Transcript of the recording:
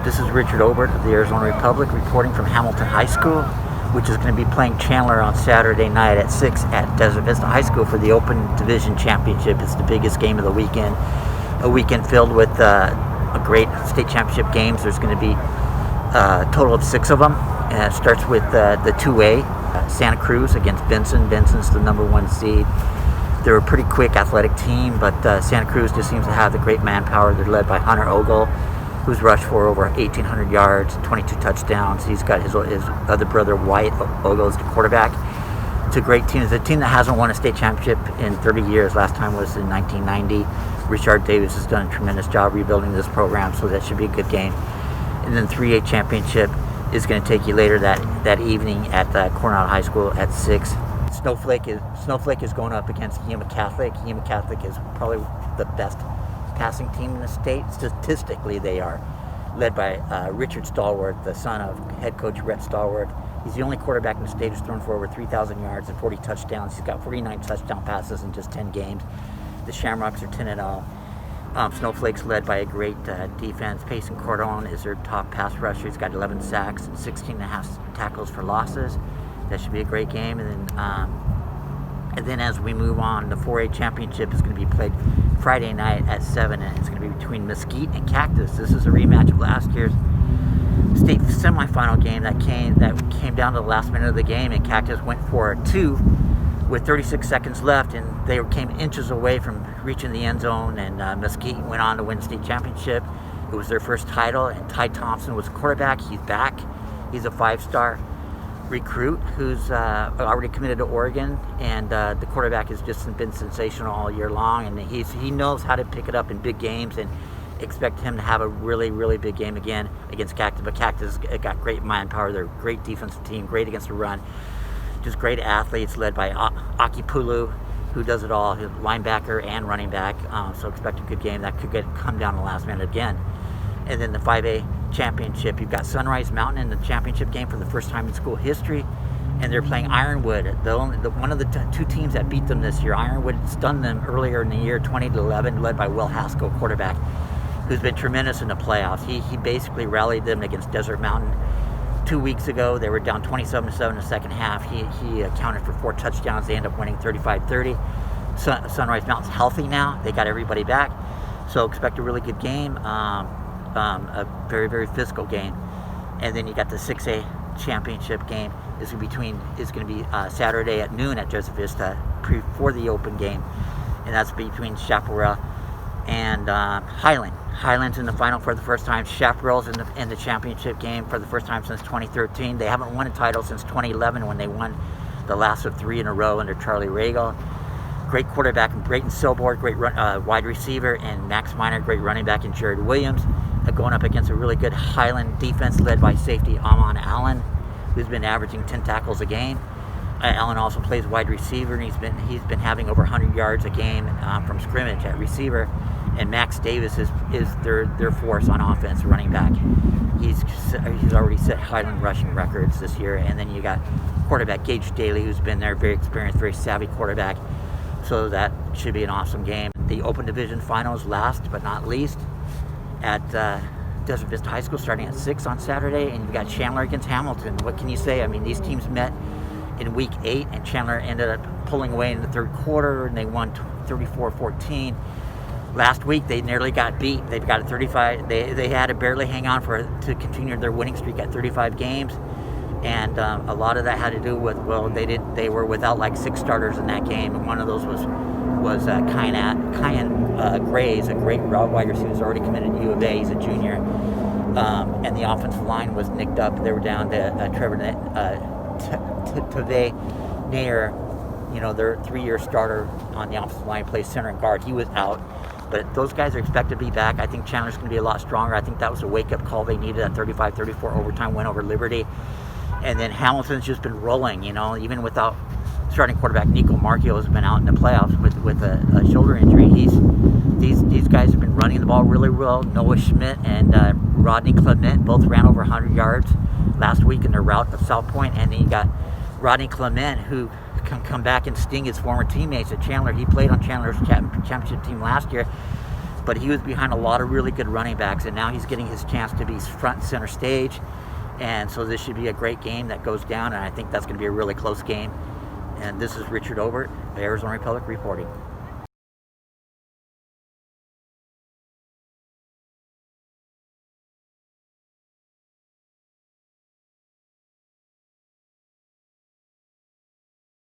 This is Richard Gilbert of the Arizona Republic reporting from Hamilton High School, which is going to be playing Chandler on Saturday night at 6 at Desert Vista High School for the Open Division Championship. It's the biggest game of the weekend, a weekend filled with a great state championship games. There's going to be a total of 6 of them, and it starts with the 2A, Santa Cruz against Benson. Benson's the number 1 seed. They're a pretty quick athletic team, but Santa Cruz just seems to have the great manpower. They're led by Hunter Ogle, who's rushed for over 1,800 yards, 22 touchdowns. He's got his other brother, Wyatt Ogle, as the quarterback. It's a great team. It's a team that hasn't won a state championship in 30 years. Last time was in 1990. Richard Davis has done a tremendous job rebuilding this program, so that should be a good game. And then 3A championship is going to take you later that evening at Coronado High School at 6. Snowflake is going up against Yuma Catholic. Yuma Catholic is probably the best passing team in the state. Statistically, they are led by Richard Stallworth, the son of head coach Rhett Stallworth. He's the only quarterback in the state who's thrown for over 3,000 yards and 40 touchdowns. He's got 49 touchdown passes in just 10 games. The Shamrocks are 10-0. Snowflake's led by a great defense. Payson Cordon is their top pass rusher. He's got 11 sacks and 16.5 tackles for losses. That should be a great game. And then as we move on, the 4A championship is going to be played Friday night at 7, and it's going to be between Mesquite and Cactus. This is a rematch of last year's state semifinal game that came down to the last minute of the game, and Cactus went for a 2 with 36 seconds left, and they came inches away from reaching the end zone, and Mesquite went on to win the state championship. It was their first title, and Ty Thompson was quarterback. He's back. He's a 5-star recruit who's already committed to Oregon, and the quarterback has just been sensational all year long, and he knows how to pick it up in big games, and expect him to have a really, really big game again against Cactus. But Cactus got great manpower. They're a great defensive team, great against the run, just great athletes led by Aki Pulu, who does it all, linebacker and running back. So expect a good game. That could come down to the last minute again. And then the 5A championship, you've got Sunrise Mountain in the championship game for the first time in school history, and they're playing Ironwood, one of the 2 teams that beat them this year. Ironwood stunned them earlier in the year, 20-11, led by Will Haskell, quarterback, who's been tremendous in the playoffs. He basically rallied them against Desert Mountain 2 weeks ago. They were down 27-7 in the second half. He accounted for 4 touchdowns. They end up winning 35-30. Sunrise Mountain's healthy now. They got everybody back, so expect a really good game. A very, very physical game. And then you got the 6A championship game is going to be Saturday at noon at Desert Vista before the open game, and that's between Chaparral and Highland. Highland's in the final for the first time. Chaparral's in the championship game for the first time since 2013. They haven't won a title since 2011 when they won the last of 3 in a row under Charlie Regal. Great quarterback in Brayton Silborg, great wide receiver, and Max Miner, great running back in Jared Williams, going up against a really good Highland defense led by safety Amon Allen, who's been averaging 10 tackles a game. Allen also plays wide receiver, and he's been having over 100 yards a game from scrimmage at receiver. And Max Davis is their force on offense, running back. He's already set Highland rushing records this year. And then you got quarterback Gage Daly, who's been there, very experienced, very savvy quarterback. So that should be an awesome game. The Open Division Finals, last but not least, at Desert Vista High School, starting at 6 on Saturday, and you've got Chandler against Hamilton. What can you say? I mean, these teams met in week 8, and Chandler ended up pulling away in the third quarter, and they won 34-14. Last week, they nearly got beat. They've got a 35. They had to barely hang on to continue their winning streak at 35 games, and a lot of that had to do with, well, they were without like 6 starters in that game, and one of those was Kyan Grays, a great wide receiver who's already committed to U of A. He's a junior, and the offensive line was nicked up. They were down to Trevor Tave Nair, their 3-year starter on the offensive line, plays center and guard. He was out, but those guys are expected to be back. I think Chandler's going to be a lot stronger. I think that was a wake-up call they needed. That 35-34 overtime win over Liberty. And then Hamilton's just been rolling, even without starting quarterback Nico Marchio has been out in the playoffs with a shoulder injury. These guys have been running the ball really well. Noah Schmidt and Rodney Clement both ran over 100 yards last week in their route of South Point. And then you got Rodney Clement, who can come back and sting his former teammates at Chandler. He played on Chandler's championship team last year. but he was behind a lot of really good running backs, and now he's getting his chance to be front and center stage. And so this should be a great game that goes down, and I think that's going to be a really close game. And this is Richard Obert, the Arizona Republic, reporting.